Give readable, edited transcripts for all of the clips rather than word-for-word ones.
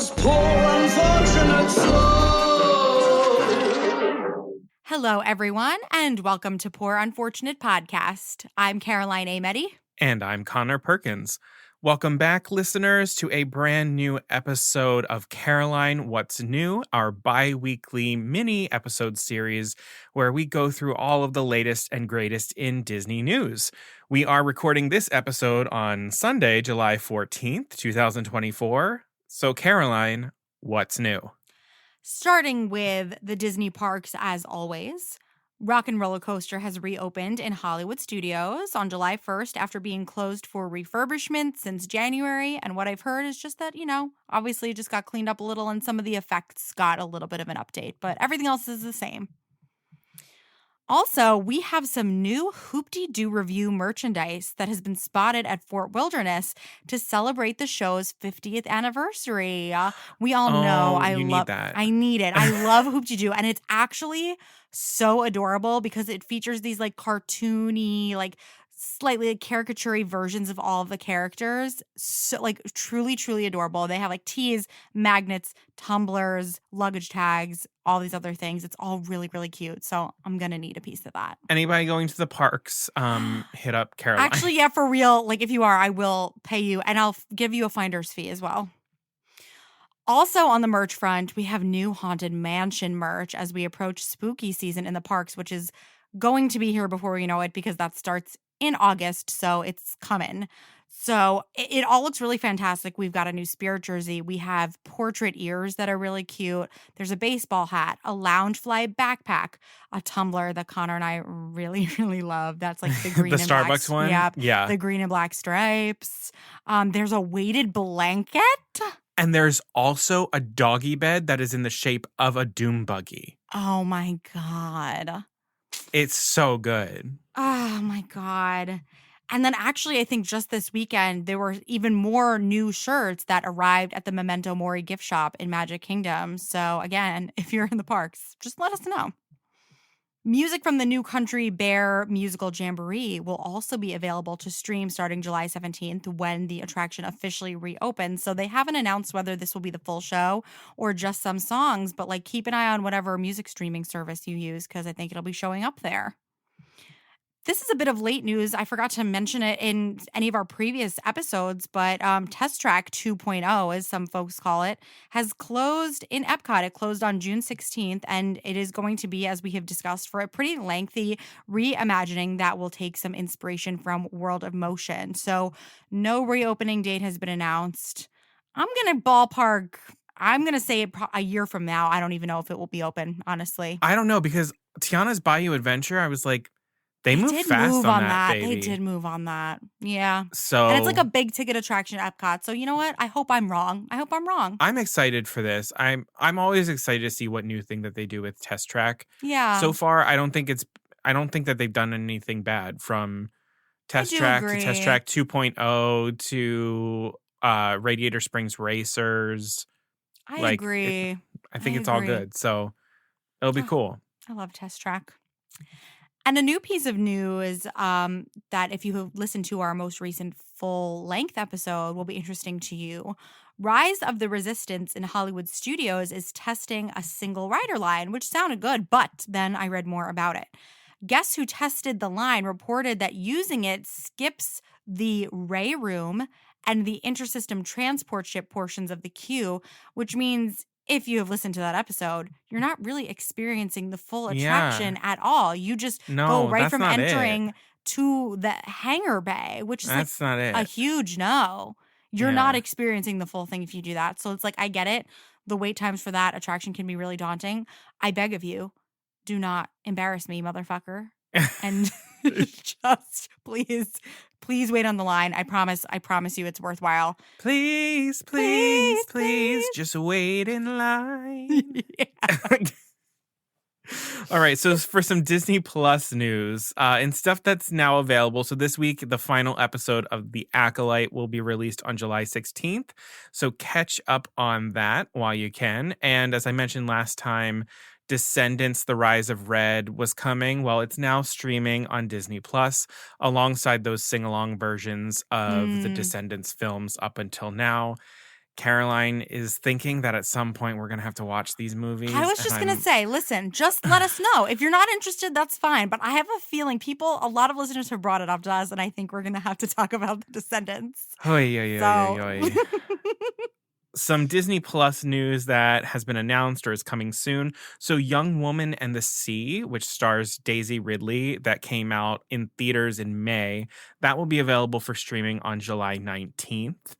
those poor unfortunate souls. Hello, everyone, and welcome to Poor Unfortunate Podcast. I'm Caroline Ameti. And I'm Conor Perkins. Welcome back, listeners, to a brand new episode of Caroline What's New, our bi-weekly mini episode series where we go through all of the latest and greatest in Disney news. We are recording this episode on Sunday, July 14th, 2024. So, Caroline, what's new? Starting with the Disney parks, as always. Rock and Roller Coaster has reopened in Hollywood Studios on July 1st after being closed for refurbishment since January. And what I've heard is just that, obviously it just got cleaned up a little and some of the effects got a little bit of an update, but everything else is the same. Also, we have some new Hoop-Dee-Doo Review merchandise that has been spotted at Fort Wilderness to celebrate the show's 50th anniversary. We all know I love that. I need it. I love Hoop-Dee-Doo, and it's actually so adorable because it features these like cartoony, like slightly caricature versions of all of the characters. So like truly, truly adorable. They have like tees, magnets, tumblers, luggage tags, all these other things. It's all really, really cute. So I'm going to need a piece of that. Anybody going to the parks, hit up Caroline. Actually, yeah, for real. Like if you are, I will pay you and I'll give you a finder's fee as well. Also on the merch front, we have new Haunted Mansion merch as we approach spooky season in the parks, which is going to be here before we know it because that starts in August, so it's coming. So it all looks really fantastic. We've got a new spirit jersey. We have portrait ears that are really cute. There's a baseball hat, a Loungefly backpack, a tumbler that Conor and I really, really love. That's like the green the and Starbucks black, one? Yep, Yeah. the green and black stripes. There's a weighted blanket. And there's also a doggy bed that is in the shape of a doom buggy. Oh my God. It's so good. Oh my God. And then actually, I think just this weekend, there were even more new shirts that arrived at the Memento Mori gift shop in Magic Kingdom. So again, if you're in the parks, just let us know. Music from the new Country Bear musical Jamboree will also be available to stream starting July 17th when the attraction officially reopens. So they haven't announced whether this will be the full show or just some songs, but like keep an eye on whatever music streaming service you use because I think it'll be showing up there. This is a bit of late news. I forgot to mention it in any of our previous episodes, but Test Track 2.0, as some folks call it, has closed in Epcot. It closed on June 16th, and it is going to be, as we have discussed, for a pretty lengthy reimagining that will take some inspiration from World of Motion. So no reopening date has been announced. I'm going to say a year from now. I don't even know if it will be open, honestly. I don't know, because Tiana's Bayou Adventure, I was like, They moved fast on that, baby. They did move on that. Yeah. So, and it's like a big ticket attraction at Epcot. So you know what? I hope I'm wrong. I'm excited for this. I'm always excited to see what new thing that they do with Test Track. Yeah. So far, I don't think that they've done anything bad from Test Track agree. to Test Track 2.0 to Radiator Springs Racers. I agree. I think it's all good. So it'll be cool. I love Test Track. And a new piece of news that if you have listened to our most recent full-length episode will be interesting to you. Rise of the Resistance in Hollywood Studios is testing a single rider line, which sounded good, but then I read more about it. Guests who tested the line reported that using it skips the Ray Room and the intersystem transport ship portions of the queue, which means if you have listened to that episode, you're not really experiencing the full attraction at all. You just go right from entering to the hangar bay, which is not a huge no. You're not experiencing the full thing if you do that. So it's like, I get it. The wait times for that attraction can be really daunting. I beg of you, do not embarrass me, motherfucker. And just please wait on the line. I promise you it's worthwhile. Please, just wait in line. All right, so for some Disney Plus news and stuff that's now available. So this week, the final episode of The Acolyte will be released on July 16th. So catch up on that while you can. And as I mentioned last time, Descendants: The Rise of Red was coming. Well, it's now streaming on Disney Plus alongside those sing-along versions of the Descendants films up until now. Caroline is thinking that at some point we're going to have to watch these movies. I was just going to say, listen, just let us know. If you're not interested, that's fine. But I have a feeling a lot of listeners have brought it up to us, and I think we're going to have to talk about The Descendants. Some Disney Plus news that has been announced or is coming soon. So Young Woman and the Sea, which stars Daisy Ridley, that came out in theaters in May, that will be available for streaming on July 19th.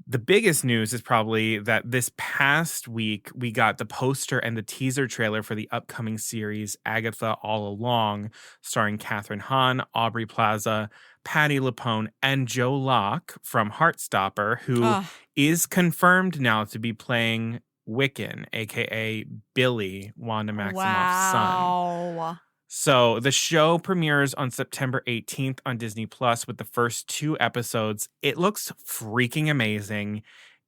The biggest news is probably that this past week we got the poster and the teaser trailer for the upcoming series Agatha All Along, starring Catherine Hahn, Aubrey Plaza, Patti LuPone, and Joe Locke from Heartstopper, who is confirmed now to be playing Wiccan, aka Billy, Wanda Maximoff's son. So the show premieres on September 18th on Disney Plus with the first 2 episodes. It looks freaking amazing,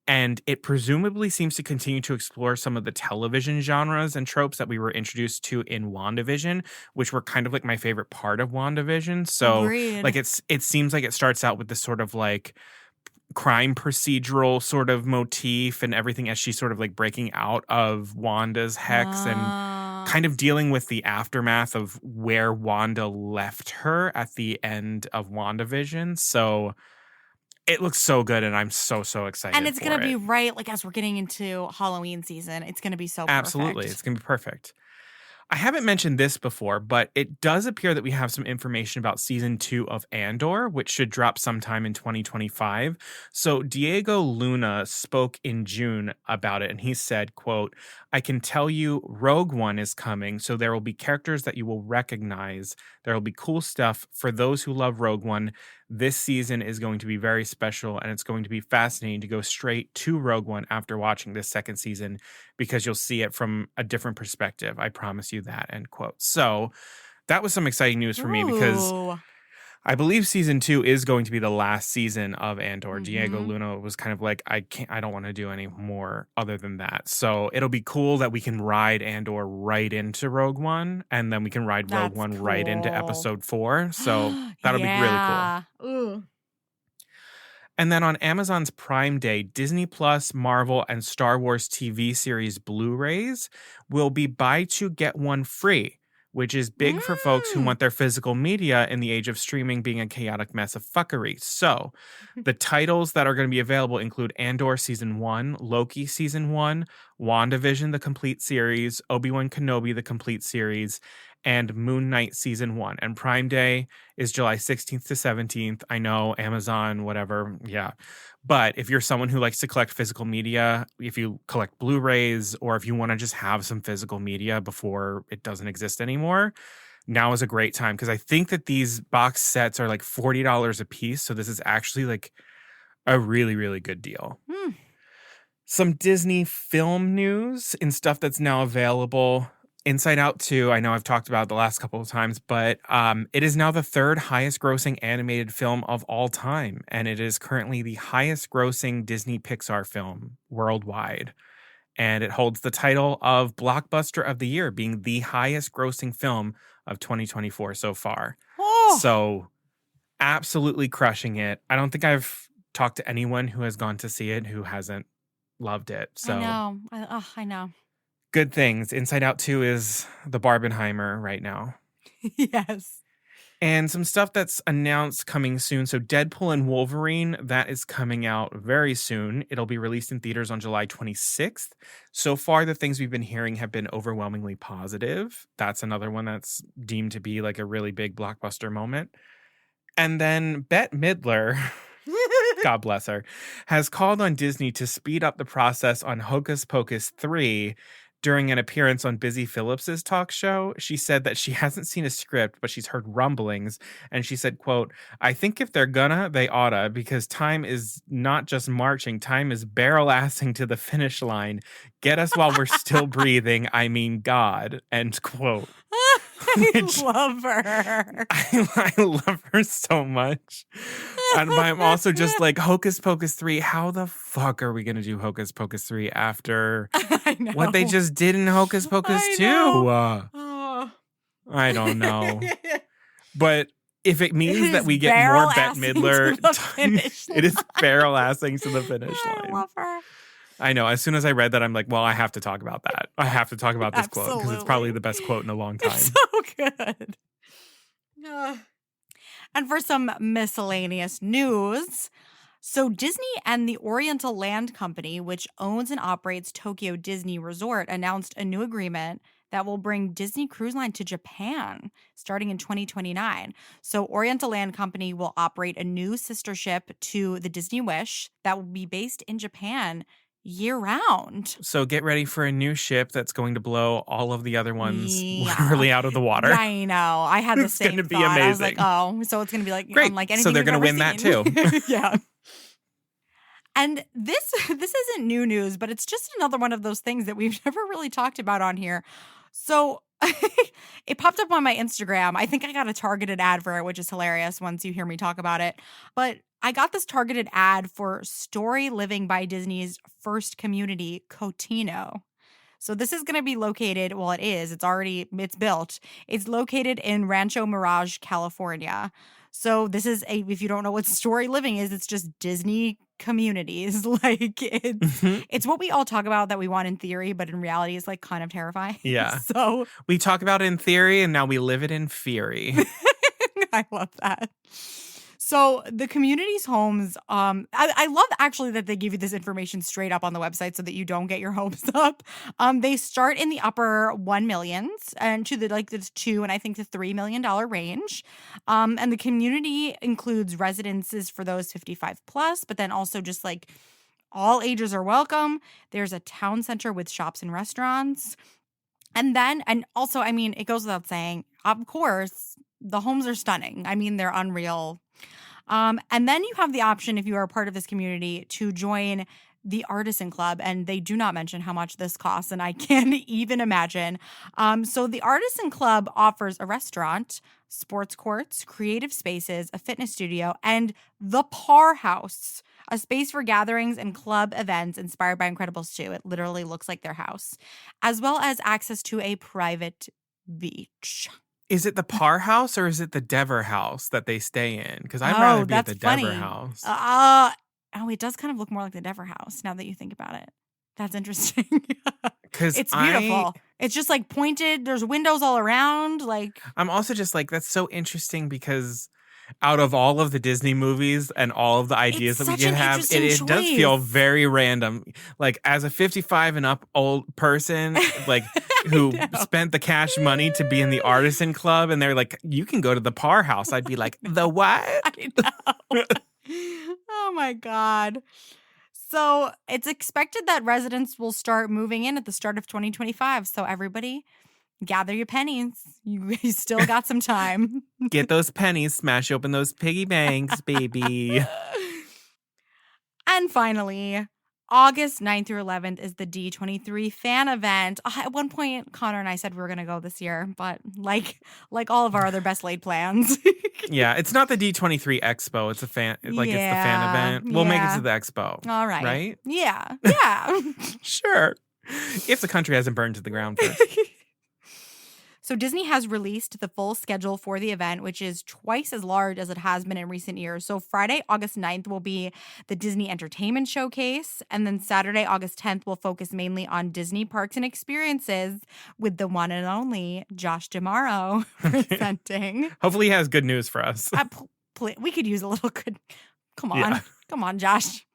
and it presumably seems to continue to explore some of the television genres and tropes that we were introduced to in WandaVision, which were kind of like my favorite part of WandaVision. So like it seems like it starts out with this sort of like crime procedural sort of motif and everything as she's sort of like breaking out of Wanda's hex and kind of dealing with the aftermath of where Wanda left her at the end of WandaVision. So it looks so good, and I'm so excited. And it's going to be right, like, as we're getting into Halloween season. It's going to be so perfect. Absolutely. It's going to be perfect. I haven't mentioned this before, but it does appear that we have some information about season 2 of Andor, which should drop sometime in 2025. So Diego Luna spoke in June about it, and he said, quote, "I can tell you Rogue One is coming, so there will be characters that you will recognize. There will be cool stuff. For those who love Rogue One, this season is going to be very special, and it's going to be fascinating to go straight to Rogue One after watching this second season because you'll see it from a different perspective. I promise you that," end quote. So that was some exciting news for me because I believe season 2 is going to be the last season of Andor. Mm-hmm. Diego Luna was kind of like, I don't want to do any more other than that. So it'll be cool that we can ride Andor right into Rogue One, and then we can ride Rogue One right into episode 4. So that'll be really cool. Ooh. And then on Amazon's Prime Day, Disney Plus, Marvel, and Star Wars TV series Blu-rays will be buy 2 get 1 free, which is big for folks who want their physical media in the age of streaming being a chaotic mess of fuckery. So the titles that are going to be available include Andor Season 1, Loki Season 1, WandaVision, the complete series, Obi-Wan Kenobi, the complete series, and Moon Knight Season 1. And Prime Day is July 16th to 17th. I know, Amazon, whatever, yeah. But if you're someone who likes to collect physical media, if you collect Blu-rays, or if you want to just have some physical media before it doesn't exist anymore, now is a great time. Because I think that these box sets are like $40 a piece. So this is actually like a really, really good deal. Some Disney film news and stuff that's now available. Inside Out 2, I know I've talked about it the last couple of times, but it is now the 3rd highest grossing animated film of all time. And it is currently the highest grossing Disney Pixar film worldwide. And it holds the title of Blockbuster of the Year, being the highest grossing film of 2024 so far. So absolutely crushing it. I don't think I've talked to anyone who has gone to see it who hasn't loved it. So I know. Good things. Inside Out 2 is the Barbenheimer right now. Yes. And some stuff that's announced coming soon. So Deadpool and Wolverine, that is coming out very soon. It'll be released in theaters on July 26th. So far, the things we've been hearing have been overwhelmingly positive. That's another one that's deemed to be like a really big blockbuster moment. And then Bette Midler, God bless her, has called on Disney to speed up the process on Hocus Pocus 3. During an appearance on Busy Phillips's talk show, she said that she hasn't seen a script, but she's heard rumblings. And she said, quote, "I think if they're gonna, they oughta, because time is not just marching, time is barrel-assing to the finish line. Get us while we're still breathing, I mean God," end quote. I love her. I love her so much. But I'm also just like, Hocus Pocus 3, how the fuck are we going to do Hocus Pocus 3 after what they just did in Hocus Pocus 2? I don't know. But if it means It that is we get more Bette barrel-assing Midler, to the finish it is barrel-assing to the finish I line. love her. I know. As soon as I read that, I'm like, well, I have to talk about that. I have to talk about this quote because it's probably Absolutely. the best quote in a long time. It's so good. And for some miscellaneous news, so Disney and the Oriental Land Company, which owns and operates Tokyo Disney Resort, announced a new agreement that will bring Disney Cruise Line to Japan starting in 2029. So Oriental Land Company will operate a new sister ship to the Disney Wish that will be based in Japan year-round. So get ready for a new ship that's going to blow all of the other ones Yeah. literally out of the water. I know. I had the It's same gonna be thought. I was like, amazing. oh, so it's going to be like, Great. unlike anything So they're we've going to ever win that seen. too. Yeah. And this isn't new news, but it's just another one of those things that we've never really talked about on here. So it popped up on my Instagram. I think I got a targeted ad for it, which is hilarious once you hear me talk about it. But I got this targeted ad for Story Living by Disney's first community, Cotino. So this is going to be located, well, it's built. It's located in Rancho Mirage, California. So this is if you don't know what Story Living is, it's just Disney communities. Like it's what we all talk about that we want in theory, but in reality it's like kind of terrifying. Yeah. So we talk about it in theory and now we live it in fury. I love that. So the community's homes, I love actually that they give you this information straight up on the website so that you don't get your hopes up. They start in the upper 1 millions and to the $2 and I think the $3 million range. And the community includes residences for those 55 plus, but then also just like all ages are welcome. There's a town center with shops and restaurants. And also, I mean, it goes without saying, of course, the homes are stunning. I mean, they're unreal. And then you have the option, if you are a part of this community, to join the Artisan Club. And they do not mention how much this costs, and I can't even imagine. So the Artisan Club offers a restaurant, sports courts, creative spaces, a fitness studio, and the Par House, a space for gatherings and club events inspired by Incredibles 2. It literally looks like their house, as well as access to a private beach. Is it the Par House or is it the Dever House that they stay in? Because I'd rather be at the Dever House. It does kind of look more like the Dever House now that you think about it. That's interesting. Because it's beautiful. It's just like pointed. There's windows all around. Like I'm also just like, that's so interesting because out of all of the Disney movies and all of the ideas that we can have, it does feel very random. Like as a 55 and up old person, like who spent the cash money to be in the Artisan Club, and they're like, you can go to the Par House. I'd be like, the what? I know. Oh my God. So it's expected that residents will start moving in at the start of 2025. So everybody, gather your pennies. You still got some time. Get those pennies, smash open those piggy banks, baby. And finally, August 9th through 11th is the D23 fan event. At one point, Connor and I said we were going to go this year, but like all of our other best laid plans. Yeah, it's not the D23 Expo. It's a fan, it's the fan event. We'll make it to the Expo. All right. Right? Yeah. Sure. If the country hasn't burned to the ground first. So Disney has released the full schedule for the event, which is twice as large as it has been in recent years. So Friday, August 9th will be the Disney Entertainment Showcase. And then Saturday, August 10th will focus mainly on Disney parks and experiences with the one and only Josh D'Amaro presenting. Hopefully he has good news for us. We could use a little good. Come on. Yeah. Come on, Josh.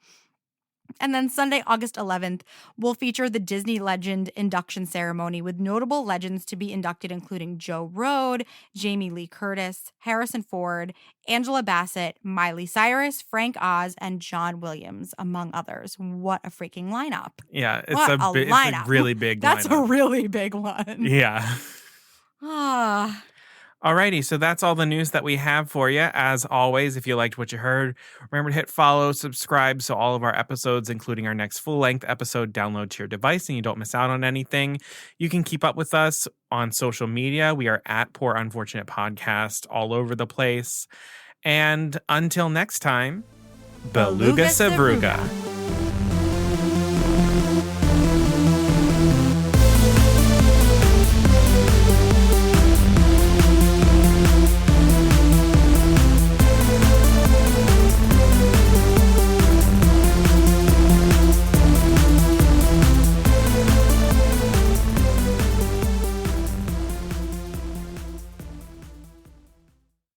And then Sunday, August 11th, will feature the Disney Legend induction ceremony with notable legends to be inducted, including Joe Rohde, Jamie Lee Curtis, Harrison Ford, Angela Bassett, Miley Cyrus, Frank Oz, and John Williams, among others. What a freaking lineup. Yeah, it's lineup. a really big That's lineup. a really big one. Yeah. Alrighty, so that's all the news that we have for you. As always, if you liked what you heard, remember to hit follow, subscribe, so all of our episodes, including our next full-length episode, download to your device and you don't miss out on anything. You can keep up with us on social media. We are at Poor Unfortunate Podcast all over the place. And until next time, Beluga Savruga.